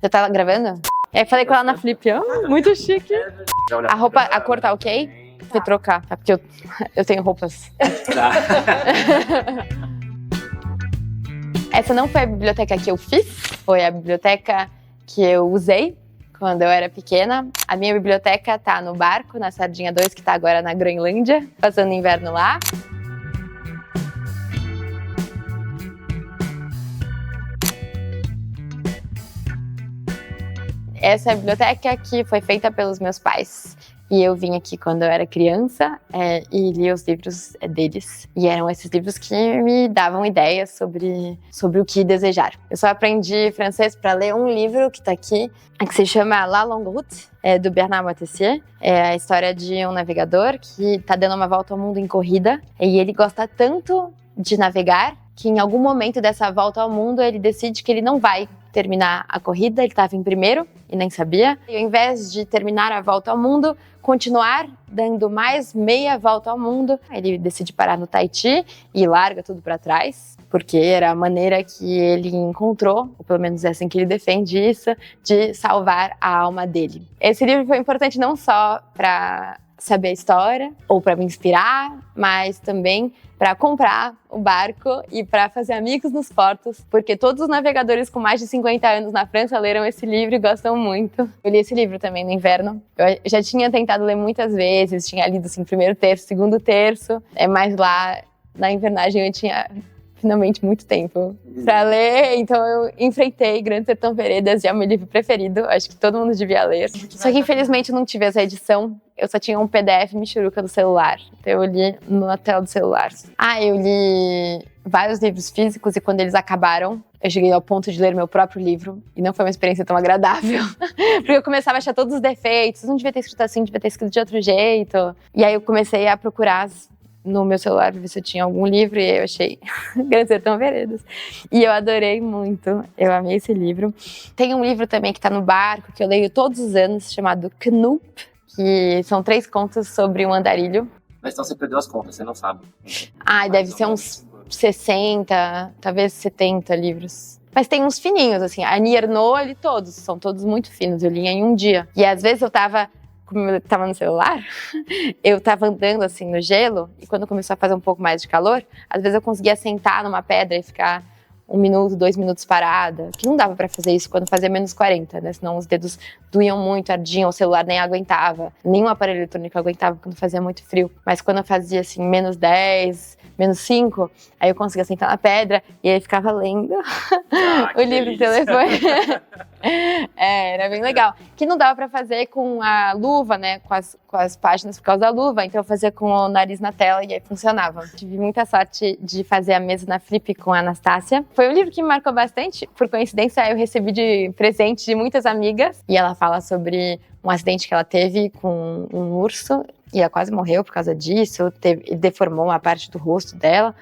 Já tá gravando? Aí falei com ela na Flip, muito chique. A roupa, a cor tá ok? Vou trocar, tá? Porque eu tenho roupas. Tá. Essa não foi a biblioteca que eu fiz, foi a biblioteca que eu usei quando eu era pequena. A minha biblioteca tá no barco, na Sardinha 2, que tá agora na Groenlândia, passando inverno lá. Essa é a biblioteca que foi feita pelos meus pais. E eu vim aqui quando eu era criança e li os livros deles. E eram esses livros que me davam ideias sobre o que desejar. Eu só aprendi francês para ler um livro que está aqui, que se chama La Longue Route, do Bernard Moitessier. É a história de um navegador que está dando uma volta ao mundo em corrida. E ele gosta tanto de navegar que em algum momento dessa volta ao mundo ele decide que ele não vai terminar a corrida. Ele estava em primeiro e nem sabia. E ao invés de terminar a volta ao mundo, continuar dando mais meia volta ao mundo, ele decide parar no Tahiti e larga tudo para trás, porque era a maneira que ele encontrou, ou pelo menos é assim que ele defende isso, de salvar a alma dele. Esse livro foi importante não só para saber a história ou para me inspirar, mas também para comprar o barco e para fazer amigos nos portos, porque todos os navegadores com mais de 50 anos na França leram esse livro e gostam muito. Eu li esse livro também no inverno. Eu já tinha tentado ler muitas vezes, tinha lido assim, primeiro terço, segundo terço, mas lá na invernagem eu tinha finalmente muito tempo para ler, então eu enfrentei Grande Sertão Veredas, é o meu livro preferido, acho que todo mundo devia ler. Só que infelizmente eu não tive essa edição, eu só tinha um PDF michuruca do celular, então eu li na tela do celular. Eu li vários livros físicos e quando eles acabaram, eu cheguei ao ponto de ler meu próprio livro e não foi uma experiência tão agradável, porque eu começava a achar todos os defeitos, não devia ter escrito assim, devia ter escrito de outro jeito, e aí eu comecei a procurar no meu celular pra ver se eu tinha algum livro e eu achei Grande Sertão Veredas. E eu adorei muito, eu amei esse livro. Tem um livro também que tá no barco, que eu leio todos os anos, chamado Knoop, que são 3 contos sobre um andarilho. Mas então você perdeu as contas, você não sabe. Deve ser uns 60, talvez 70 livros. Mas tem uns fininhos, assim. A Annie Ernaux, eu li todos, são todos muito finos, eu li em um dia. E às vezes como eu tava no celular, eu tava andando assim no gelo, e quando começou a fazer um pouco mais de calor, às vezes eu conseguia sentar numa pedra e ficar 1 minuto, 2 minutos parada, que não dava pra fazer isso quando fazia menos 40, né? Senão os dedos doíam muito, ardiam, o celular nem aguentava, nenhum aparelho eletrônico aguentava quando fazia muito frio. Mas quando eu fazia assim, menos 10, menos 5, aí eu conseguia sentar na pedra e aí ficava lendo o livro do telefone. Era bem legal. Que não dava pra fazer com a luva, né? Com as páginas por causa da luva, então eu fazia com o nariz na tela e aí funcionava. Tive muita sorte de fazer a mesa na Flip com a Anastácia. Foi um livro que me marcou bastante. Por coincidência, eu recebi de presente de muitas amigas e ela fala sobre um acidente que ela teve com um urso e ela quase morreu por causa disso, deformou uma parte do rosto dela.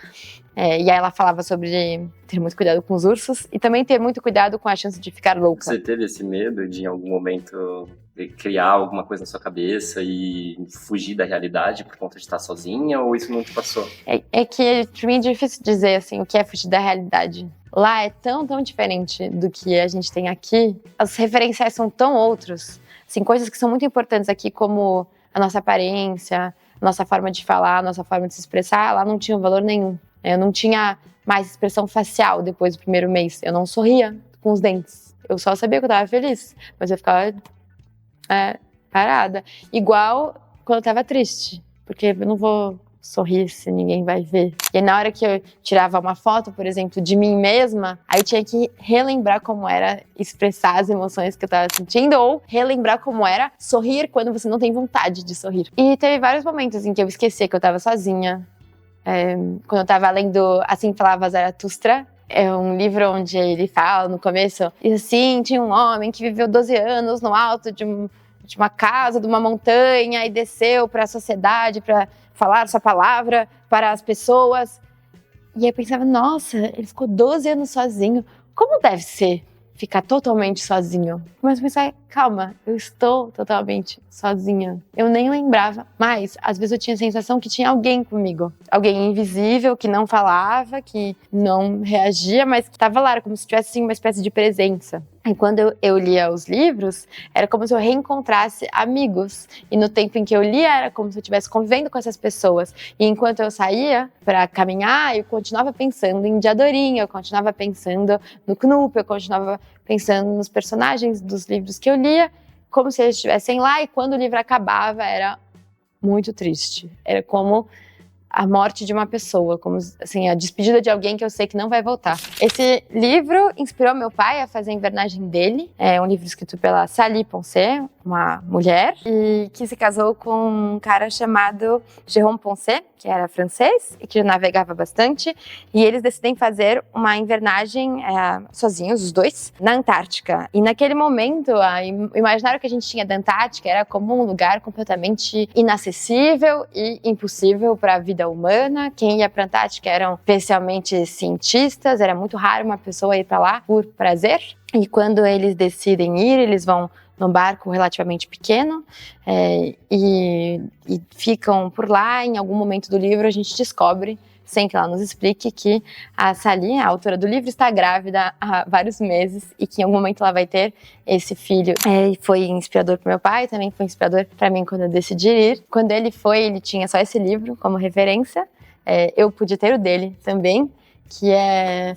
E aí ela falava sobre ter muito cuidado com os ursos e também ter muito cuidado com a chance de ficar louca. Você teve esse medo de, em algum momento, criar alguma coisa na sua cabeça e fugir da realidade por conta de estar sozinha, ou isso não te passou? É que, pra mim, é difícil dizer, assim, o que é fugir da realidade. Lá é tão, tão diferente do que a gente tem aqui. Os referenciais são tão outros. Assim, coisas que são muito importantes aqui, como a nossa aparência, a nossa forma de falar, a nossa forma de se expressar, lá não tinha valor nenhum. Eu não tinha mais expressão facial depois do primeiro mês. Eu não sorria com os dentes. Eu só sabia que eu tava feliz, mas eu ficava parada. Igual quando eu tava triste, porque eu não vou sorrir se ninguém vai ver. E aí, na hora que eu tirava uma foto, por exemplo, de mim mesma, aí eu tinha que relembrar como era expressar as emoções que eu tava sentindo, ou relembrar como era sorrir quando você não tem vontade de sorrir. E teve vários momentos em que eu esquecia que eu tava sozinha. Quando eu tava lendo Assim Falava Zaratustra, é um livro onde ele fala no começo, e assim, tinha um homem que viveu 12 anos no alto de uma casa, de uma montanha, e desceu para a sociedade para falar sua palavra para as pessoas. E aí eu pensava, nossa, ele ficou 12 anos sozinho, como deve ser ficar totalmente sozinho? Começo a pensar, calma, eu estou totalmente sozinha. Eu nem lembrava, mas às vezes eu tinha a sensação que tinha alguém comigo. Alguém invisível, que não falava, que não reagia, mas que estava lá, era como se tivesse assim, uma espécie de presença. E quando eu lia os livros, era como se eu reencontrasse amigos. E no tempo em que eu lia, era como se eu estivesse convivendo com essas pessoas. E enquanto eu saía para caminhar, eu continuava pensando em Diadorim, eu continuava pensando no Knup, eu continuava pensando nos personagens dos livros que eu lia, como se eles estivessem lá. E quando o livro acabava, era muito triste. Era como a morte de uma pessoa, como assim, a despedida de alguém que eu sei que não vai voltar. Esse livro inspirou meu pai a fazer a invernagem dele. É um livro escrito pela Sally Poncet, uma mulher, e que se casou com um cara chamado Jérôme Poncet, que era francês e que navegava bastante, e eles decidem fazer uma invernagem sozinhos, os dois, na Antártica. E naquele momento, o imaginário que a gente tinha da Antártica era como um lugar completamente inacessível e impossível para a vida humana. Quem ia para a Antártica eram especialmente cientistas, era muito raro uma pessoa ir para lá por prazer. E quando eles decidem ir, eles vão num barco relativamente pequeno e ficam por lá. Em algum momento do livro a gente descobre, sem que ela nos explique, que a Sally, a autora do livro, está grávida há vários meses e que em algum momento ela vai ter esse filho. Foi inspirador para meu pai, também foi inspirador para mim quando eu decidi ir. Quando ele foi, ele tinha só esse livro como referência. Eu pude ter o dele também, que é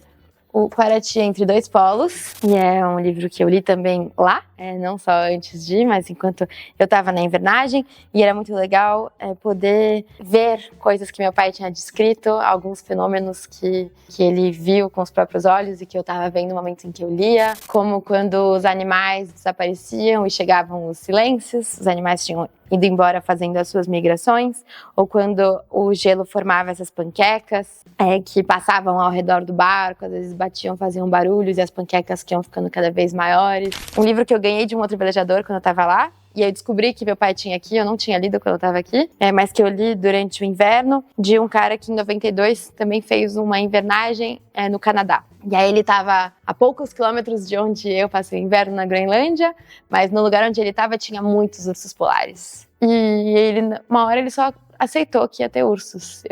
O Paraty Entre Dois Polos, e é um livro que eu li também lá, não só antes de ir, mas enquanto eu estava na invernagem, e era muito legal poder ver coisas que meu pai tinha descrito, alguns fenômenos que ele viu com os próprios olhos e que eu estava vendo no momento em que eu lia, como quando os animais desapareciam e chegavam os silêncios, os animais tinham ido embora fazendo as suas migrações, ou quando o gelo formava essas panquecas que passavam ao redor do barco, às vezes batiam, faziam barulhos e as panquecas que iam ficando cada vez maiores. Um livro que eu ganhei de um outro velejador quando eu estava lá, e aí eu descobri que meu pai tinha aqui, eu não tinha lido quando eu estava aqui, mas que eu li durante o inverno, de um cara que em 92 também fez uma invernagem no Canadá. E aí ele estava a poucos quilômetros de onde eu passei o inverno, na Groenlândia, mas no lugar onde ele estava tinha muitos ursos polares. E ele, uma hora ele só aceitou que ia ter ursos.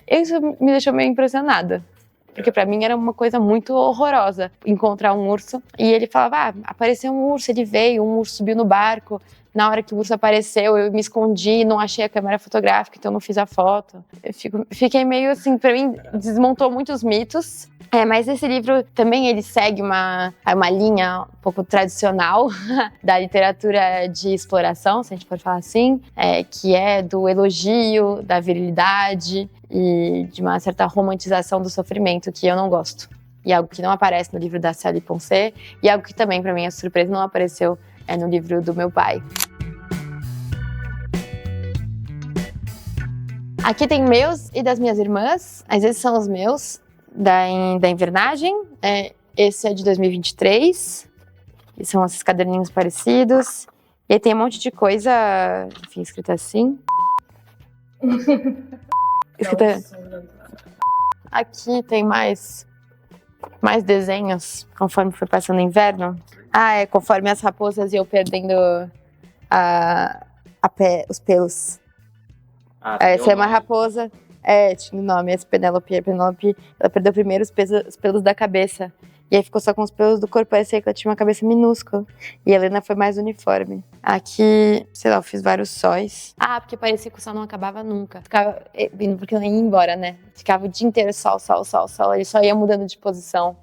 Isso me deixou meio impressionada. Porque pra mim era uma coisa muito horrorosa encontrar um urso. E ele falava, apareceu um urso, ele veio, um urso subiu no barco. Na hora que o urso apareceu, eu me escondi, não achei a câmera fotográfica, então não fiz a foto. Fiquei meio assim, pra mim, desmontou muitos mitos. Mas esse livro também ele segue uma linha um pouco tradicional da literatura de exploração, se a gente pode falar assim, que é do elogio, da virilidade e de uma certa romantização do sofrimento, que eu não gosto. E algo que não aparece no livro da Sally Poncet, e algo que também, para mim, é surpresa, não apareceu no livro do meu pai. Aqui tem meus e das minhas irmãs, às vezes são os meus, da invernagem. Esse é de 2023, e são esses caderninhos parecidos. E aí tem um monte de coisa, enfim, escrita assim. Aqui tem mais desenhos, conforme foi passando o inverno. Conforme as raposas iam perdendo os pelos. Essa é uma raposa. Tinha o nome, esse Penélope. A Penélope, ela perdeu primeiro os pelos da cabeça. E aí ficou só com os pelos do corpo. Parecia que ela tinha uma cabeça minúscula. E a Helena foi mais uniforme. Aqui, sei lá, eu fiz vários sóis. Porque parecia que o sol não acabava nunca. Ficava vindo porque eu nem ia embora, né? Ficava o dia inteiro sol. Ele só ia mudando de posição.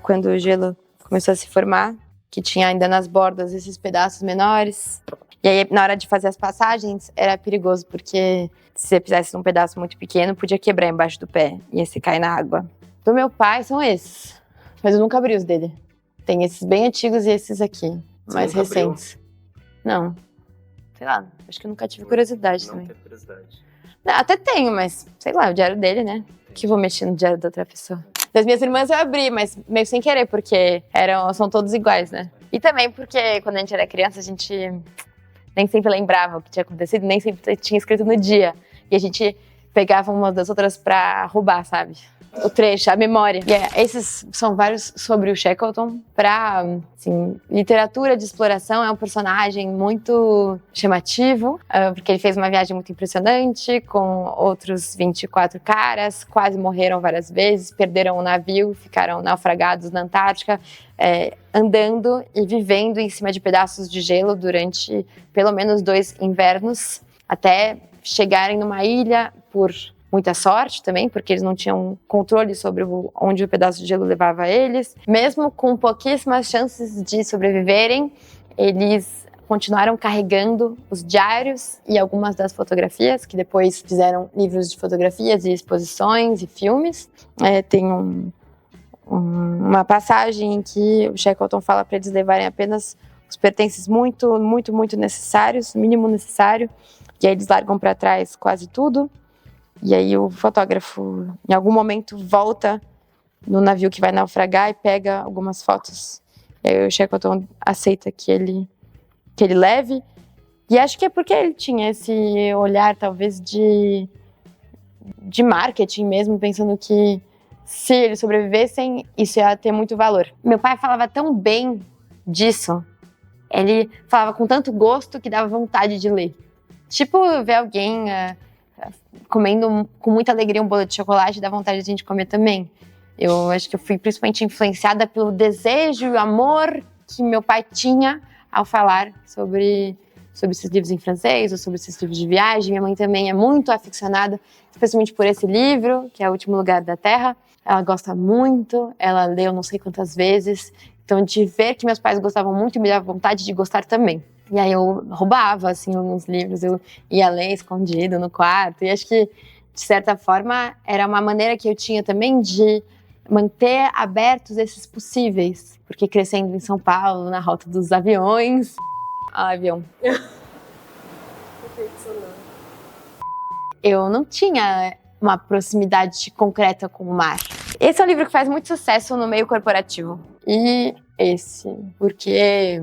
Quando o gelo começou a se formar, que tinha ainda nas bordas esses pedaços menores. E aí, na hora de fazer as passagens, era perigoso, porque se você fizesse um pedaço muito pequeno, podia quebrar embaixo do pé, ia se cair na água. Do meu pai são esses, mas eu nunca abri os dele. Tem esses bem antigos e esses aqui, mais recentes. Não, sei lá, acho que eu nunca tive curiosidade também. Não tem curiosidade. Não, até tenho, mas sei lá, o diário dele, né? Que vou mexer no diário da outra pessoa. Das minhas irmãs eu abri, mas meio sem querer, porque são todos iguais, né? E também porque quando a gente era criança, a gente nem sempre lembrava o que tinha acontecido, nem sempre tinha escrito no dia. E a gente pegavam umas das outras pra roubar, sabe? O trecho, a memória. E esses são vários sobre o Shackleton. Assim, literatura de exploração, é um personagem muito chamativo, porque ele fez uma viagem muito impressionante com outros 24 caras, quase morreram várias vezes, perderam o navio, ficaram naufragados na Antártica, andando e vivendo em cima de pedaços de gelo durante pelo menos 2 invernos, até chegarem numa ilha por muita sorte também, porque eles não tinham controle sobre onde o pedaço de gelo levava eles. Mesmo com pouquíssimas chances de sobreviverem, eles continuaram carregando os diários e algumas das fotografias, que depois fizeram livros de fotografias e exposições e filmes. Tem uma passagem em que o Shackleton fala para eles levarem apenas os pertences muito, muito, muito necessários, o mínimo necessário, e aí eles largam para trás quase tudo. E aí o fotógrafo, em algum momento, volta no navio que vai naufragar e pega algumas fotos. E aí o Shackleton aceita que ele leve. E acho que é porque ele tinha esse olhar, talvez, de marketing mesmo, pensando que se eles sobrevivessem, isso ia ter muito valor. Meu pai falava tão bem disso, ele falava com tanto gosto que dava vontade de ler. Tipo, ver alguém comendo com muita alegria um bolo de chocolate, dá vontade de a gente comer também. Eu acho que eu fui principalmente influenciada pelo desejo e o amor que meu pai tinha ao falar sobre esses livros em francês ou sobre esses livros de viagem. Minha mãe também é muito aficionada, especialmente por esse livro, que é O Último Lugar da Terra. Ela gosta muito, ela leu não sei quantas vezes. Então, de ver que meus pais gostavam muito, me dava vontade de gostar também. E aí eu roubava, assim, alguns livros, eu ia ler escondido no quarto. E acho que, de certa forma, era uma maneira que eu tinha também de manter abertos esses possíveis. Porque crescendo em São Paulo, na rota dos aviões... avião. Eu não tinha uma proximidade concreta com o mar. Esse é um livro que faz muito sucesso no meio corporativo. E porque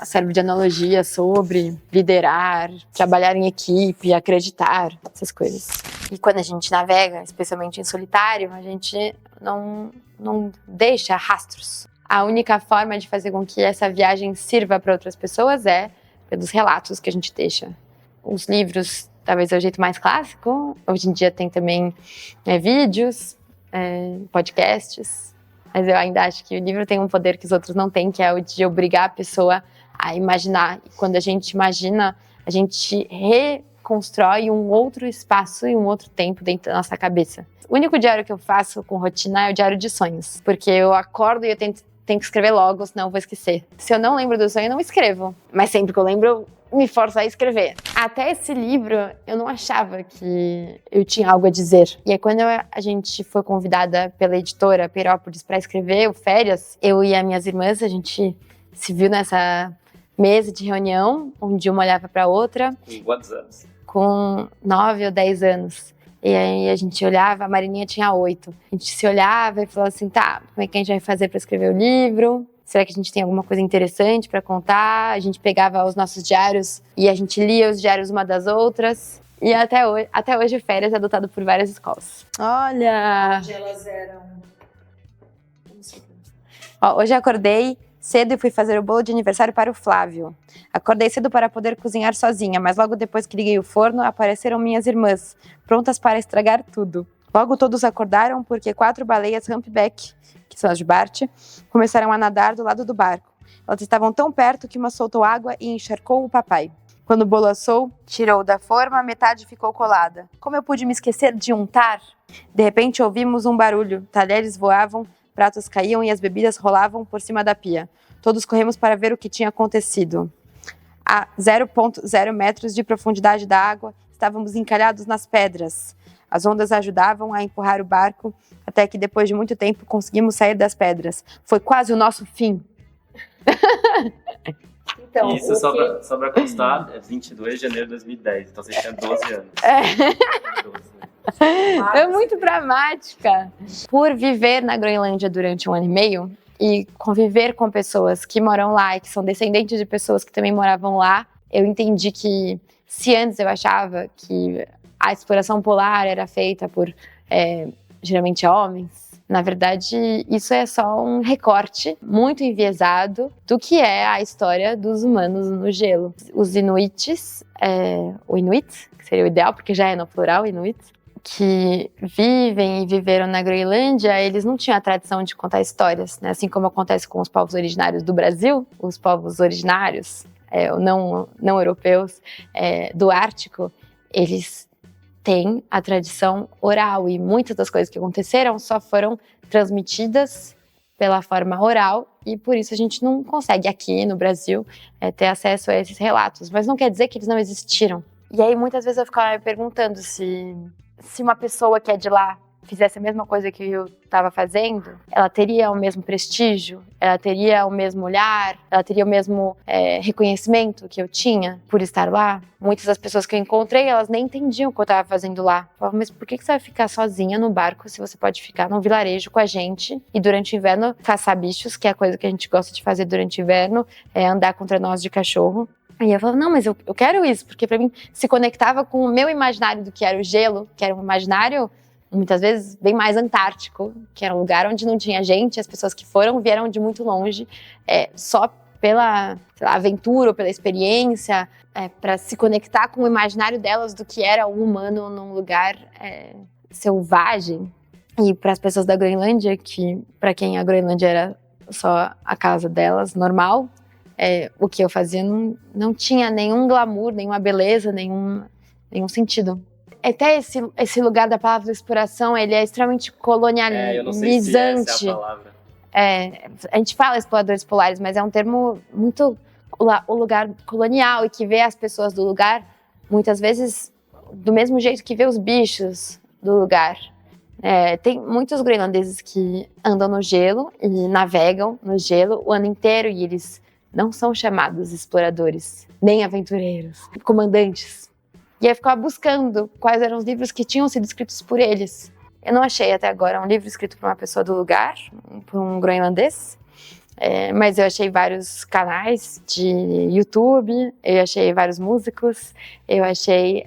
serve de analogia sobre liderar, trabalhar em equipe, acreditar, essas coisas. E quando a gente navega, especialmente em solitário, a gente não deixa rastros. A única forma de fazer com que essa viagem sirva para outras pessoas é pelos relatos que a gente deixa. Os livros, talvez é o jeito mais clássico. Hoje em dia tem também vídeos, podcasts. Mas eu ainda acho que o livro tem um poder que os outros não têm, que é o de obrigar a pessoa a imaginar. E quando a gente imagina, a gente reconstrói um outro espaço e um outro tempo dentro da nossa cabeça. O único diário que eu faço com rotina é o diário de sonhos. Porque eu acordo e eu tenho que escrever logo, senão eu vou esquecer. Se eu não lembro do sonho, eu não escrevo. Mas sempre que eu lembro, eu me forço a escrever. Até esse livro, eu não achava que eu tinha algo a dizer. E aí, quando a gente foi convidada pela editora Perópolis para escrever o Férias, eu e as minhas irmãs, a gente se viu nessa mesa de reunião, onde uma olhava para a outra. Com quantos anos? Com 9 ou 10 anos. E aí a gente olhava, a Marininha tinha 8. A gente se olhava e falava assim, tá, como é que a gente vai fazer para escrever o livro? Será que a gente tem alguma coisa interessante para contar? A gente pegava os nossos diários e a gente lia os diários uma das outras. E até hoje o Férias é adotado por várias escolas. Olha! Onde elas eram... Hoje eu acordei cedo e fui fazer o bolo de aniversário para o Flávio. Acordei cedo para poder cozinhar sozinha, mas logo depois que liguei o forno, apareceram minhas irmãs, prontas para estragar tudo. Logo todos acordaram porque 4 baleias humpback, que são as de Bart, começaram a nadar do lado do barco. Elas estavam tão perto que uma soltou água e encharcou o papai. Quando o bolo assou, tirou da forma, metade ficou colada. Como eu pude me esquecer de untar? De repente ouvimos um barulho, talheres voavam, pratos caíam e as bebidas rolavam por cima da pia. Todos corremos para ver o que tinha acontecido. A 0,0 metros de profundidade da água, estávamos encalhados nas pedras. As ondas ajudavam a empurrar o barco, até que depois de muito tempo conseguimos sair das pedras. Foi quase o nosso fim. Então, isso só pra constar, é 22 de janeiro de 2010, então você tinha 12 anos. 12, né? É muito dramática. Por viver na Groenlândia durante 1 ano e meio e conviver com pessoas que moram lá e que são descendentes de pessoas que também moravam lá, eu entendi que se antes eu achava que a exploração polar era feita por, geralmente, homens. Na verdade, isso é só um recorte muito enviesado do que é a história dos humanos no gelo. Os Inuites, o Inuit, que seria o ideal, porque já é no plural, Inuit, que vivem e viveram na Groenlândia, eles não tinham a tradição de contar histórias, né? Assim como acontece com os povos originários do Brasil, os povos originários, não europeus, do Ártico, eles têm a tradição oral e muitas das coisas que aconteceram só foram transmitidas pela forma oral e por isso a gente não consegue aqui no Brasil ter acesso a esses relatos, mas não quer dizer que eles não existiram. E aí muitas vezes eu ficava me perguntando se uma pessoa que é de lá fizesse a mesma coisa que eu estava fazendo, ela teria o mesmo prestígio, ela teria o mesmo olhar, ela teria o mesmo reconhecimento que eu tinha por estar lá. Muitas das pessoas que eu encontrei, elas nem entendiam o que eu estava fazendo lá. Falavam, mas por que você vai ficar sozinha no barco se você pode ficar num vilarejo com a gente e durante o inverno caçar bichos, que é a coisa que a gente gosta de fazer durante o inverno, andar contra nós de cachorro. E eu falava, não, mas eu quero isso, porque pra mim se conectava com o meu imaginário do que era o gelo, que era um imaginário muitas vezes bem mais antártico, que era um lugar onde não tinha gente, as pessoas que foram vieram de muito longe, só pela aventura ou pela experiência, para se conectar com o imaginário delas do que era o humano num lugar selvagem. E para as pessoas da Groenlândia, que para quem a Groenlândia era só a casa delas, normal, o que eu fazia não tinha nenhum glamour, nenhuma beleza, nenhum sentido. Até esse lugar da palavra exploração, ele é extremamente colonializante. Eu não sei se essa é a palavra. A gente fala exploradores polares, mas é um termo muito o lugar colonial e que vê as pessoas do lugar, muitas vezes, do mesmo jeito que vê os bichos do lugar. Tem muitos groenlandeses que andam no gelo e navegam no gelo o ano inteiro e eles não são chamados exploradores, nem aventureiros, comandantes. E eu ficava buscando quais eram os livros que tinham sido escritos por eles. Eu não achei até agora um livro escrito por uma pessoa do lugar, por um groenlandês, mas eu achei vários canais de YouTube, eu achei vários músicos, eu achei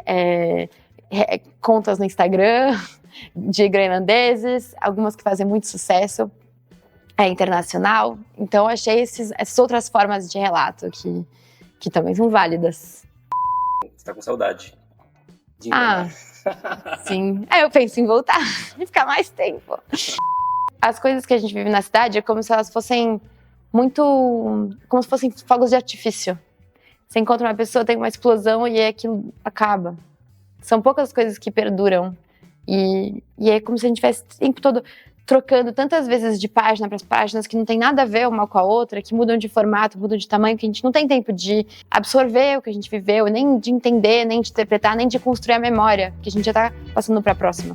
contas no Instagram de groenlandeses, algumas que fazem muito sucesso, internacional. Então eu achei essas outras formas de relato que também são válidas. Você tá com saudade? Sim. Eu penso em voltar e ficar mais tempo. As coisas que a gente vive na cidade é como se elas fossem como se fossem fogos de artifício. Você encontra uma pessoa, tem uma explosão e aquilo acaba. São poucas coisas que perduram. E é como se a gente estivesse o tempo todo trocando tantas vezes de página para as páginas que não tem nada a ver uma com a outra, que mudam de formato, mudam de tamanho, que a gente não tem tempo de absorver o que a gente viveu, nem de entender, nem de interpretar, nem de construir a memória, que a gente já está passando para a próxima.